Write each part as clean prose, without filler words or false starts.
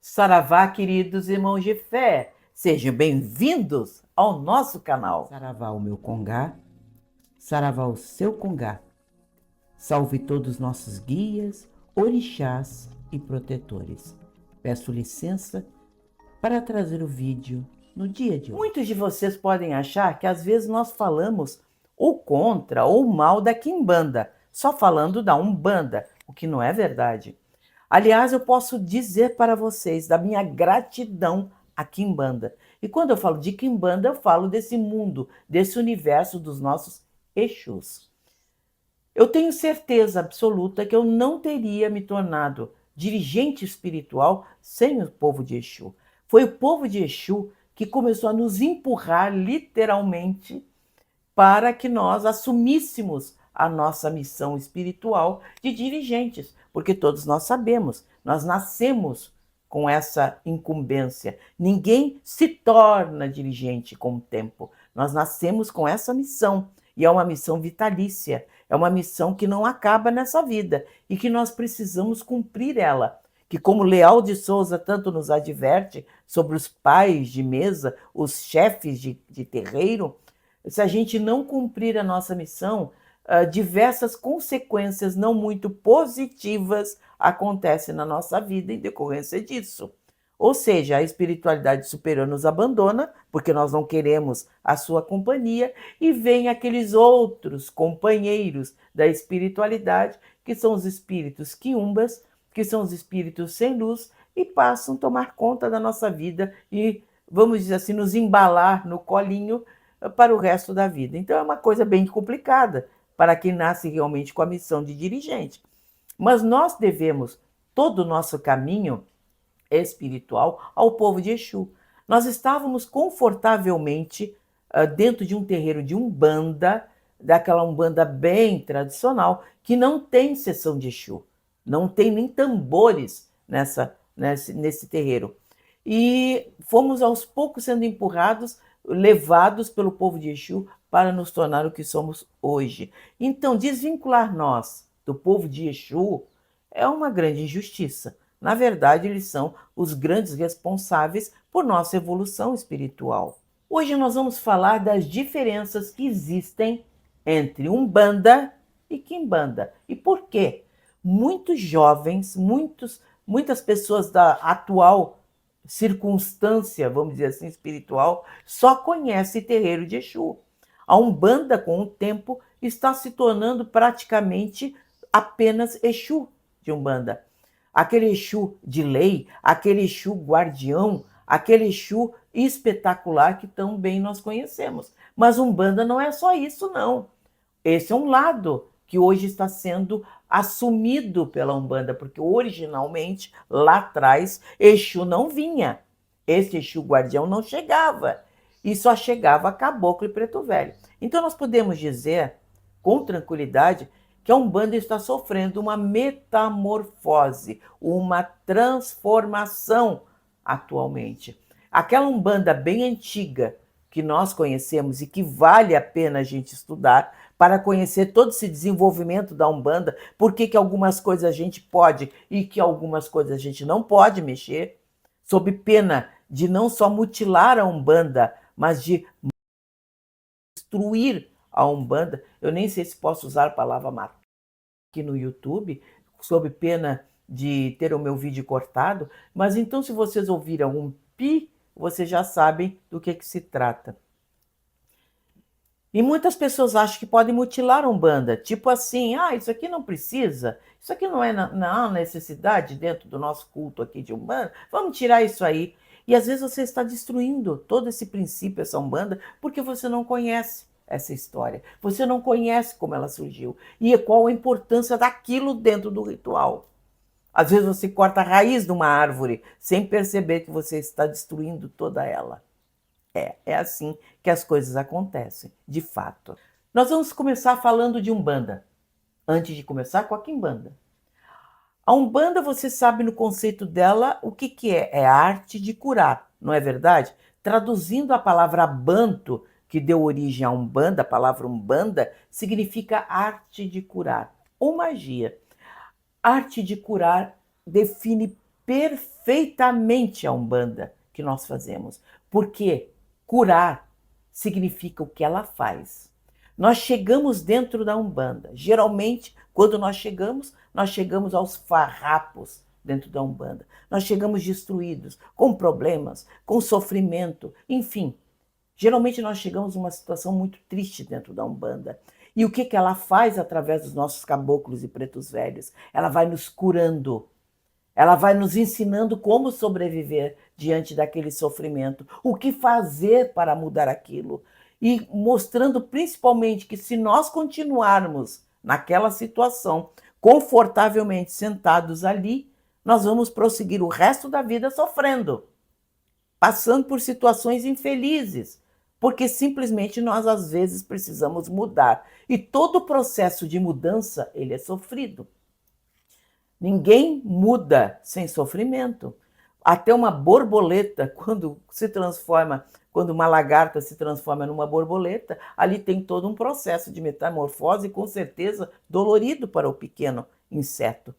Saravá, queridos irmãos de fé, sejam bem-vindos ao nosso canal. Saravá o meu congá, saravá o seu congá. Salve todos os nossos guias, orixás e protetores. Peço licença para trazer o vídeo no dia de hoje. Muitos de vocês podem achar que às vezes nós falamos ou contra ou mal da quimbanda, só falando da umbanda, o que não é verdade. Aliás, eu posso dizer para vocês da minha gratidão à quimbanda. E quando eu falo de quimbanda, eu falo desse mundo, desse universo dos nossos Exus. Eu tenho certeza absoluta que eu não teria me tornado dirigente espiritual sem o povo de Exu. Foi o povo de Exu que começou a nos empurrar literalmente para que nós assumíssemos a nossa missão espiritual de dirigentes, porque todos nós sabemos, nós nascemos com essa incumbência. Ninguém se torna dirigente com o tempo. Nós nascemos com essa missão e é uma missão vitalícia, é uma missão que não acaba nessa vida e que nós precisamos cumprir ela. Que, como Leal de Souza tanto nos adverte sobre os pais de mesa, os chefes de terreiro, se a gente não cumprir a nossa missão, diversas consequências não muito positivas acontecem na nossa vida em decorrência disso. Ou seja, a espiritualidade superior nos abandona, porque nós não queremos a sua companhia, e vem aqueles outros companheiros da espiritualidade, que são os espíritos quiumbas, que são os espíritos sem luz, e passam a tomar conta da nossa vida e, vamos dizer assim, nos embalar no colinho para o resto da vida. Então é uma coisa bem complicada para quem nasce realmente com a missão de dirigente. Mas nós devemos todo o nosso caminho espiritual ao povo de Exu. Nós estávamos confortavelmente dentro de um terreiro de umbanda, daquela umbanda bem tradicional, que não tem sessão de Exu, não tem nem tambores nesse terreiro. E fomos aos poucos sendo empurrados, levados pelo povo de Exu para nos tornar o que somos hoje. Então, desvincular nós do povo de Exu é uma grande injustiça. Na verdade, eles são os grandes responsáveis por nossa evolução espiritual. Hoje nós vamos falar das diferenças que existem entre Umbanda e Quimbanda. E por quê? Muitos jovens, muitas pessoas da atual circunstância, vamos dizer assim, espiritual, só conhecem terreiro de Exu. A Umbanda, com o tempo, está se tornando praticamente apenas Exu de Umbanda. Aquele Exu de lei, aquele Exu guardião, aquele Exu espetacular que tão bem nós conhecemos. Mas Umbanda não é só isso, não. Esse é um lado que hoje está sendo assumido pela Umbanda, porque originalmente, lá atrás, Exu não vinha. Esse Exu guardião não chegava. E só chegava Caboclo e Preto Velho. Então nós podemos dizer, com tranquilidade, que a Umbanda está sofrendo uma metamorfose, uma transformação atualmente. Aquela Umbanda bem antiga que nós conhecemos e que vale a pena a gente estudar para conhecer todo esse desenvolvimento da Umbanda, por que algumas coisas a gente pode e que algumas coisas a gente não pode mexer, sob pena de não só mutilar a Umbanda, mas de destruir a Umbanda. Eu nem sei se posso usar a palavra matar aqui no YouTube, sob pena de ter o meu vídeo cortado, mas então se vocês ouviram um pi, vocês já sabem do que se trata. E muitas pessoas acham que podem mutilar a Umbanda, tipo assim, isso aqui não precisa, isso aqui não há necessidade dentro do nosso culto aqui de Umbanda, vamos tirar isso aí. E às vezes você está destruindo todo esse princípio, essa Umbanda, porque você não conhece essa história, você não conhece como ela surgiu e qual a importância daquilo dentro do ritual. Às vezes você corta a raiz de uma árvore sem perceber que você está destruindo toda ela. É assim que as coisas acontecem, de fato. Nós vamos começar falando de Umbanda, antes de começar com a Quimbanda. A Umbanda, você sabe no conceito dela o que é? É a arte de curar, não é verdade? Traduzindo a palavra banto, que deu origem à Umbanda, a palavra Umbanda significa arte de curar ou magia. Arte de curar define perfeitamente a Umbanda que nós fazemos, porque curar significa o que ela faz. Nós chegamos dentro da Umbanda. Geralmente, quando nós chegamos aos farrapos dentro da Umbanda. Nós chegamos destruídos, com problemas, com sofrimento, enfim. Geralmente nós chegamos numa situação muito triste dentro da Umbanda. E o que ela faz através dos nossos caboclos e pretos velhos? Ela vai nos curando. Ela vai nos ensinando como sobreviver diante daquele sofrimento, o que fazer para mudar aquilo. E mostrando principalmente que se nós continuarmos naquela situação, confortavelmente sentados ali, nós vamos prosseguir o resto da vida sofrendo, passando por situações infelizes, porque simplesmente nós às vezes precisamos mudar. E todo o processo de mudança, ele é sofrido. Ninguém muda sem sofrimento. Até uma borboleta, quando uma lagarta se transforma numa borboleta, ali tem todo um processo de metamorfose, com certeza dolorido para o pequeno inseto.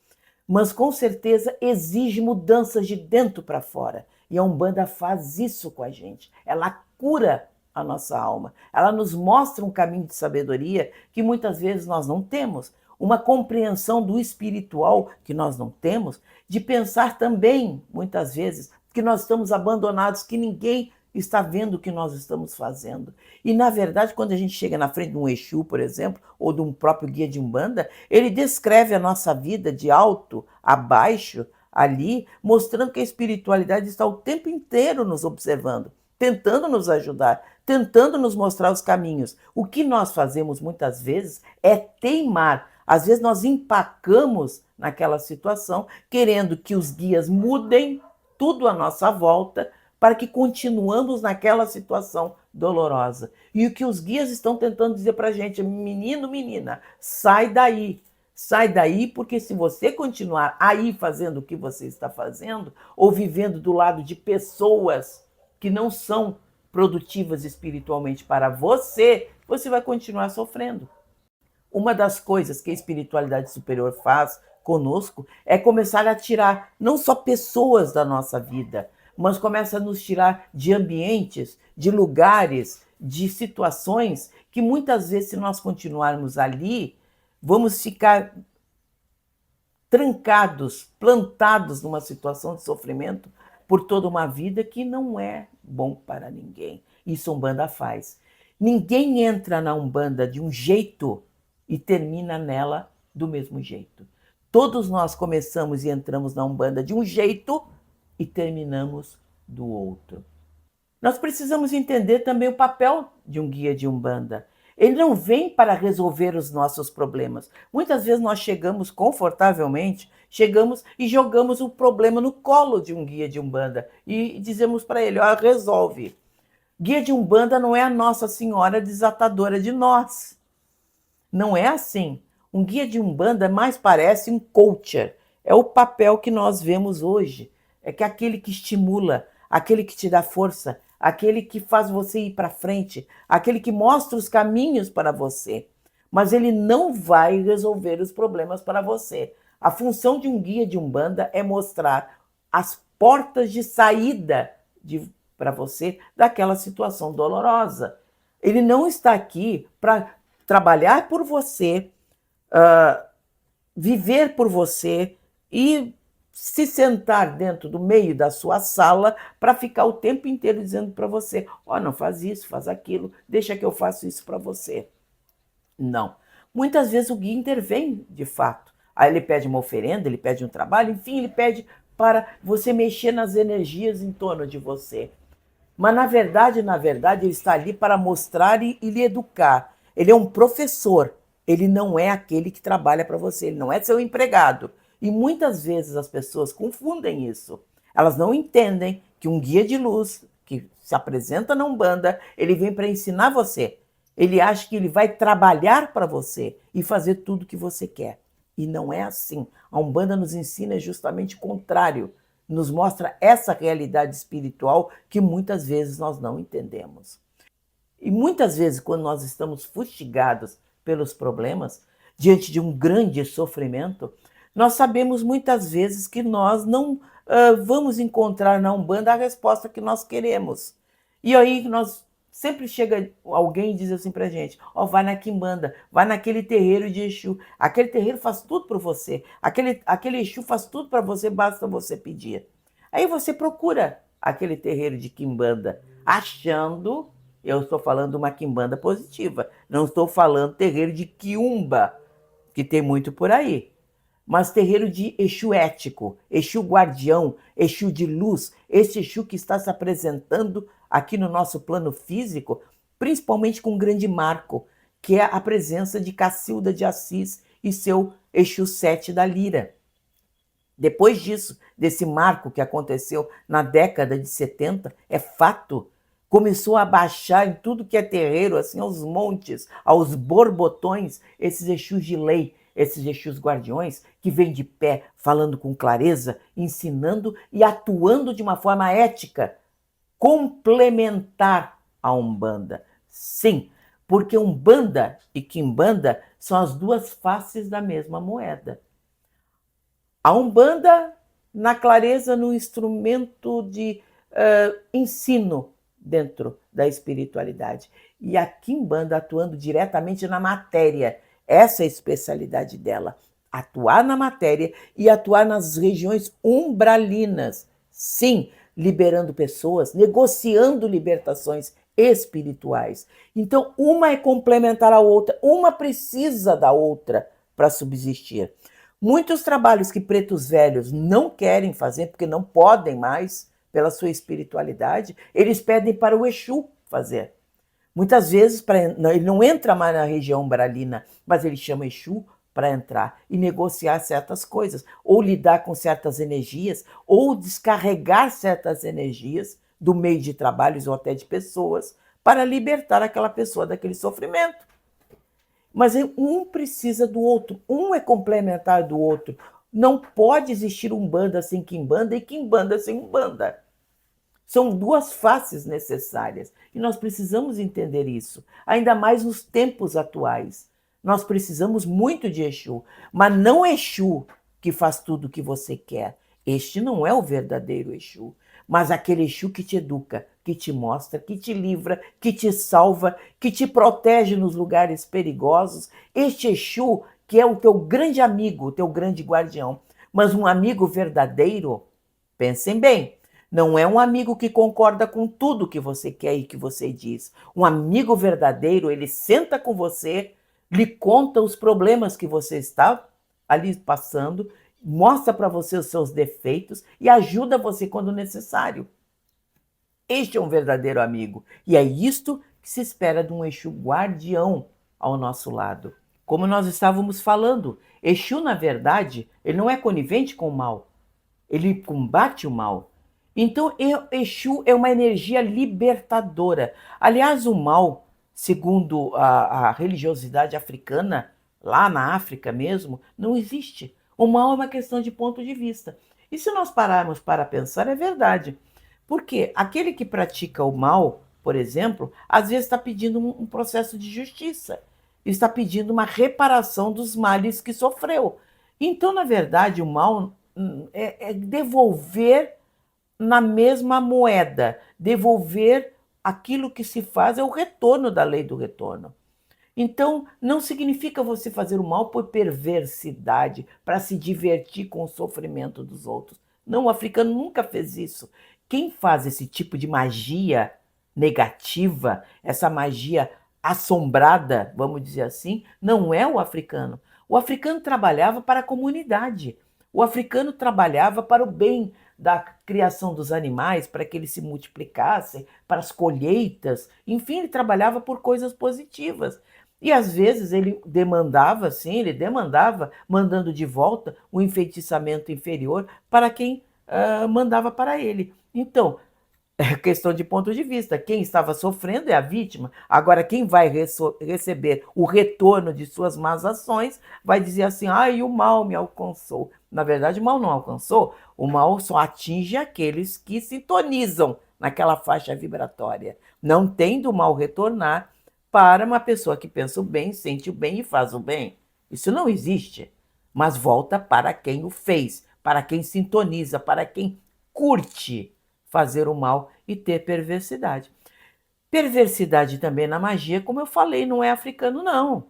Mas com certeza exige mudanças de dentro para fora. E a Umbanda faz isso com a gente. Ela cura a nossa alma. Ela nos mostra um caminho de sabedoria que muitas vezes nós não temos. Uma compreensão do espiritual que nós não temos, de pensar também, muitas vezes, que nós estamos abandonados, que ninguém está vendo o que nós estamos fazendo. E, na verdade, quando a gente chega na frente de um Exu, por exemplo, ou de um próprio guia de Umbanda, ele descreve a nossa vida de alto a baixo ali, mostrando que a espiritualidade está o tempo inteiro nos observando, tentando nos ajudar, tentando nos mostrar os caminhos. O que nós fazemos muitas vezes é teimar. Às vezes nós empacamos naquela situação, querendo que os guias mudem tudo à nossa volta, para que continuamos naquela situação dolorosa. E o que os guias estão tentando dizer para a gente, menino, menina, sai daí, porque se você continuar aí fazendo o que você está fazendo, ou vivendo do lado de pessoas que não são produtivas espiritualmente para você, você vai continuar sofrendo. Uma das coisas que a espiritualidade superior faz conosco é começar a tirar não só pessoas da nossa vida, mas começa a nos tirar de ambientes, de lugares, de situações que muitas vezes, se nós continuarmos ali, vamos ficar trancados, plantados numa situação de sofrimento por toda uma vida que não é bom para ninguém. Isso a Umbanda faz. Ninguém entra na Umbanda de um jeito e termina nela do mesmo jeito. Todos nós começamos e entramos na Umbanda de um jeito e terminamos do outro. Nós precisamos entender também o papel de um guia de Umbanda. Ele não vem para resolver os nossos problemas. Muitas vezes nós chegamos confortavelmente, chegamos e jogamos o problema no colo de um guia de Umbanda e dizemos para ele, ó, resolve. Guia de Umbanda não é a Nossa Senhora desatadora de nós. Não é assim. Um guia de Umbanda mais parece um coacher. É o papel que nós vemos hoje. É que aquele que estimula, aquele que te dá força, aquele que faz você ir para frente, aquele que mostra os caminhos para você. Mas ele não vai resolver os problemas para você. A função de um guia de Umbanda é mostrar as portas de saída para você daquela situação dolorosa. Ele não está aqui para trabalhar por você, viver por você e se sentar dentro do meio da sua sala para ficar o tempo inteiro dizendo para você, ó, não faz isso, faz aquilo, deixa que eu faço isso para você. Não. Muitas vezes o guia intervém de fato. Aí ele pede uma oferenda, ele pede um trabalho, enfim, ele pede para você mexer nas energias em torno de você. Mas na verdade, ele está ali para mostrar e lhe educar. Ele é um professor, ele não é aquele que trabalha para você, ele não é seu empregado. E muitas vezes as pessoas confundem isso. Elas não entendem que um guia de luz, que se apresenta na Umbanda, ele vem para ensinar você. Ele acha que ele vai trabalhar para você e fazer tudo o que você quer. E não é assim. A Umbanda nos ensina justamente o contrário. Nos mostra essa realidade espiritual que muitas vezes nós não entendemos. E muitas vezes, quando nós estamos fustigados pelos problemas, diante de um grande sofrimento, Nós sabemos muitas vezes que nós não vamos encontrar na Umbanda a resposta que nós queremos. E aí nós sempre chega alguém e diz assim pra gente, ó, vai na Quimbanda, vai naquele terreiro de Exu. Aquele terreiro faz tudo por você. Aquele Exu faz tudo para você, basta você pedir. Aí você procura aquele terreiro de Quimbanda, achando, eu estou falando uma Quimbanda positiva, não estou falando terreiro de Quiumba, que tem muito por aí, mas terreiro de Exu ético, Exu guardião, Exu de luz, esse Exu que está se apresentando aqui no nosso plano físico, principalmente com um grande marco, que é a presença de Cacilda de Assis e seu Exu 7 da Lira. Depois disso, desse marco que aconteceu na década de 70, é fato, começou a baixar em tudo que é terreiro, assim, aos montes, aos borbotões, esses Exus de lei, esses Exus guardiões, que vêm de pé, falando com clareza, ensinando e atuando de uma forma ética, complementar a Umbanda. Sim, porque Umbanda e Quimbanda são as duas faces da mesma moeda. A Umbanda, na clareza, no instrumento de ensino dentro da espiritualidade. E a Quimbanda atuando diretamente na matéria. Essa é a especialidade dela. Atuar na matéria e atuar nas regiões umbralinas. Sim, liberando pessoas, negociando libertações espirituais. Então, uma é complementar a outra, uma precisa da outra para subsistir. Muitos trabalhos que pretos velhos não querem fazer, porque não podem mais, pela sua espiritualidade, eles pedem para o Exu fazer. Muitas vezes ele não entra mais na região umbralina, mas ele chama Exu para entrar e negociar certas coisas, ou lidar com certas energias, ou descarregar certas energias do meio de trabalhos ou até de pessoas, para libertar aquela pessoa daquele sofrimento. Mas um precisa do outro, um é complementar do outro. Não pode existir Umbanda sem Quimbanda e Quimbanda sem Umbanda. São duas faces necessárias e nós precisamos entender isso, ainda mais nos tempos atuais. Nós precisamos muito de Exu, mas não Exu que faz tudo o que você quer. Este não é o verdadeiro Exu, mas aquele Exu que te educa, que te mostra, que te livra, que te salva, que te protege nos lugares perigosos. Este Exu que é o teu grande amigo, o teu grande guardião. Mas um amigo verdadeiro, pensem bem, não é um amigo que concorda com tudo que você quer e que você diz. Um amigo verdadeiro, ele senta com você, lhe conta os problemas que você está ali passando, mostra para você os seus defeitos e ajuda você quando necessário. Este é um verdadeiro amigo. E é isto que se espera de um Exu guardião ao nosso lado. Como nós estávamos falando, Exu, na verdade, ele não é conivente com o mal. Ele combate o mal. Então, Exu é uma energia libertadora. Aliás, o mal, segundo a religiosidade africana, lá na África mesmo, não existe. O mal é uma questão de ponto de vista. E se nós pararmos para pensar, é verdade. Porque aquele que pratica o mal, por exemplo, às vezes está pedindo um processo de justiça, está pedindo uma reparação dos males que sofreu. Então, na verdade, o mal é devolver na mesma moeda, devolver aquilo que se faz, é o retorno da lei do retorno. Então, não significa você fazer o mal por perversidade, para se divertir com o sofrimento dos outros. Não, o africano nunca fez isso. Quem faz esse tipo de magia negativa, essa magia assombrada, vamos dizer assim, não é o africano. O africano trabalhava para a comunidade. O africano trabalhava para o bem da criação dos animais, para que eles se multiplicassem, para as colheitas. Enfim, ele trabalhava por coisas positivas. E às vezes ele demandava, sim, ele demandava, mandando de volta o enfeitiçamento inferior para quem mandava para ele. Então, é questão de ponto de vista. Quem estava sofrendo é a vítima. Agora, quem vai receber o retorno de suas más ações vai dizer assim: ai, o mal me alcançou. Na verdade, o mal não alcançou. O mal só atinge aqueles que sintonizam naquela faixa vibratória. Não tem do mal retornar para uma pessoa que pensa o bem, sente o bem e faz o bem. Isso não existe. mas volta para quem o fez, para quem sintoniza, para quem curte fazer o mal e ter perversidade. Perversidade também na magia, como eu falei, não é africano, não.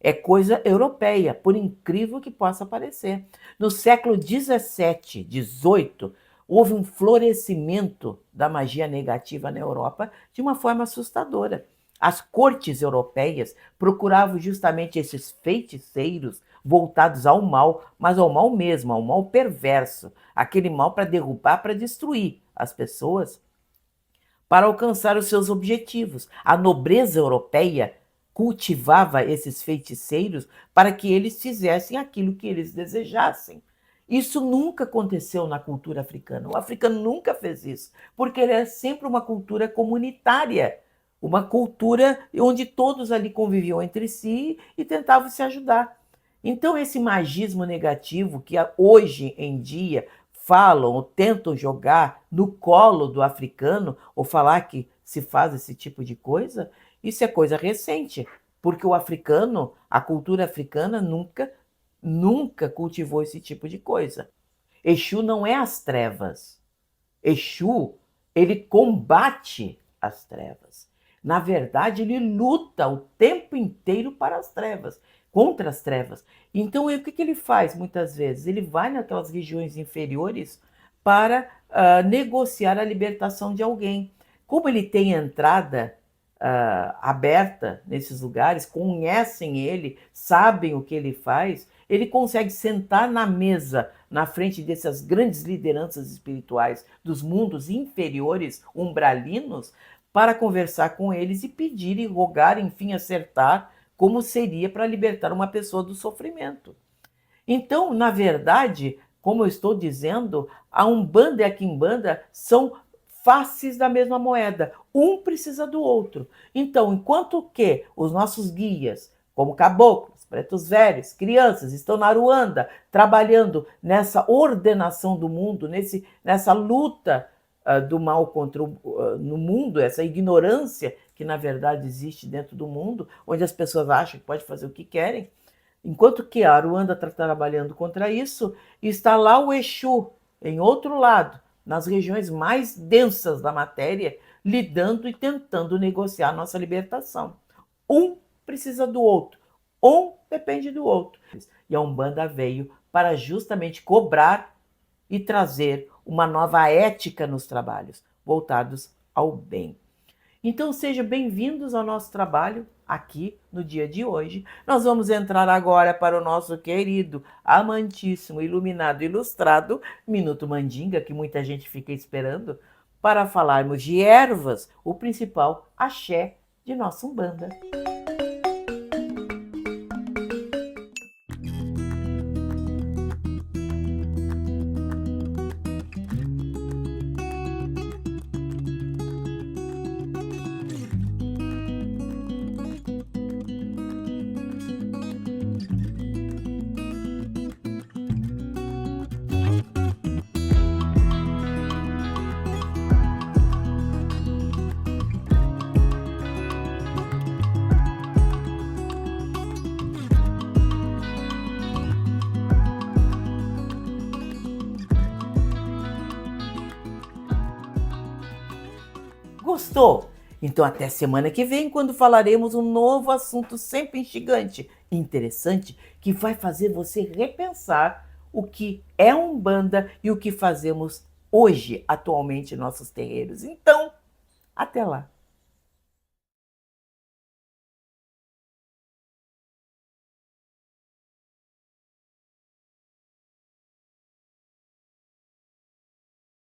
É coisa europeia, por incrível que possa parecer. No século 17, 18, houve um florescimento da magia negativa na Europa de uma forma assustadora. As cortes europeias procuravam justamente esses feiticeiros voltados ao mal, mas ao mal mesmo, ao mal perverso, aquele mal para derrubar, para destruir as pessoas, para alcançar os seus objetivos. A nobreza europeia cultivava esses feiticeiros para que eles fizessem aquilo que eles desejassem. Isso nunca aconteceu na cultura africana. O africano nunca fez isso, porque ele é sempre uma cultura comunitária, uma cultura onde todos ali conviviam entre si e tentavam se ajudar. Então, esse magismo negativo que hoje em dia falam ou tentam jogar no colo do africano, ou falar que se faz esse tipo de coisa, isso é coisa recente, porque o africano, a cultura africana nunca cultivou esse tipo de coisa. Exu não é as trevas. Exu, ele combate as trevas. Na verdade, ele luta o tempo inteiro para as trevas, contra as trevas. Então, o que ele faz muitas vezes? Ele vai naquelas regiões inferiores para negociar a libertação de alguém. Como ele tem entrada aberta nesses lugares, conhecem ele, sabem o que ele faz, ele consegue sentar na mesa, na frente dessas grandes lideranças espirituais dos mundos inferiores, umbralinos, para conversar com eles e pedir e rogar, enfim, acertar como seria para libertar uma pessoa do sofrimento. Então, na verdade, como eu estou dizendo, a Umbanda e a Quimbanda são faces da mesma moeda. Um precisa do outro. Então, enquanto que os nossos guias, como caboclos, pretos velhos, crianças, estão na Ruanda trabalhando nessa ordenação do mundo, nessa luta do mal contra no mundo, essa ignorância que na verdade existe dentro do mundo, onde as pessoas acham que pode fazer o que querem, enquanto que a Ruanda está trabalhando contra isso, está lá o Exu, em outro lado, nas regiões mais densas da matéria, lidando e tentando negociar a nossa libertação. Um precisa do outro, um depende do outro. E a Umbanda veio para justamente cobrar e trazer uma nova ética nos trabalhos, voltados ao bem. Então sejam bem-vindos ao nosso trabalho aqui no dia de hoje. Nós vamos entrar agora para o nosso querido, amantíssimo, iluminado, ilustrado Minuto Mandinga, que muita gente fica esperando, para falarmos de ervas, o principal axé de nossa Umbanda. Gostou? Então até semana que vem, quando falaremos um novo assunto sempre instigante e interessante, que vai fazer você repensar o que é Umbanda e o que fazemos hoje, atualmente, em nossos terreiros. Então, até lá!